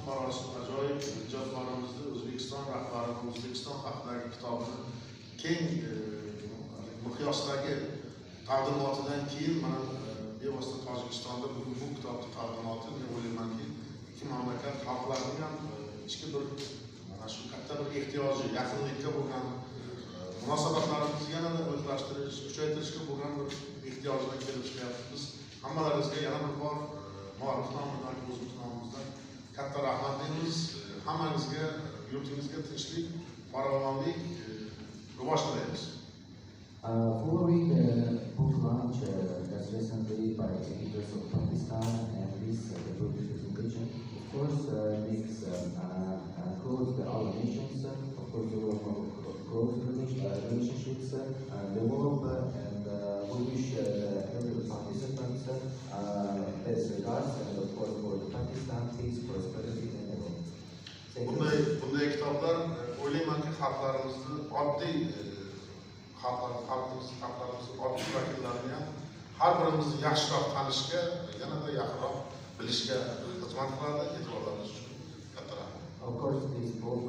fuqarosi ajoyib ijodkorimizni O'zbekiston rahbarini O'zbekiston haqidagi kitobini keng miqyosdagi taqdimotidan keyin mana bevosita Tojikistonda bugun bu kitobni taqdimoti, men o'ylaymanki, ikki mamlakat xalqlarining ham ichki bir mana shu katta bir ehtiyoji, yaqinlikka bo'lgan munosabatlarimizni yanada o'zlashtirish, kuchaytirishga bo'lgan bir ehtiyojdan kelib chiqyapmiz. Biz hammalaringizga yana bir bor muallif nomidan, o'zimiz nomimizdan katta rahmat deymiz. Hammangizga, yurtingizga tinchlik, farovonlik, rivoj tilaymiz. Following the book launch that's recently by editors of Pakistan and this the British presentation, of course, this close our nations, of course, we will close relationships, develop, and we wish every participants best regards, and of course for Pakistan, peace, prosperity, and development. Bunday kitoblar o'ylaymanki xalqlarimizni oddiy xalqlarimiz oddiy vakillarini ham har birimizni yaxshiroq tanishga, yanada yaqinroq bilishga xizmat qiladi. E'tiborlaringiz uchun katta rahmat. Of course, this book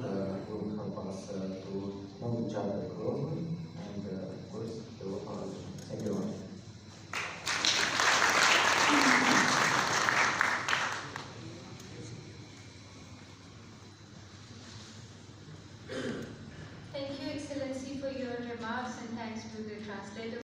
will help us to know each other closely, and of course, develop our relationship. Thank you very much. Thank you, Excellency, for your remarks, and thanks to the translator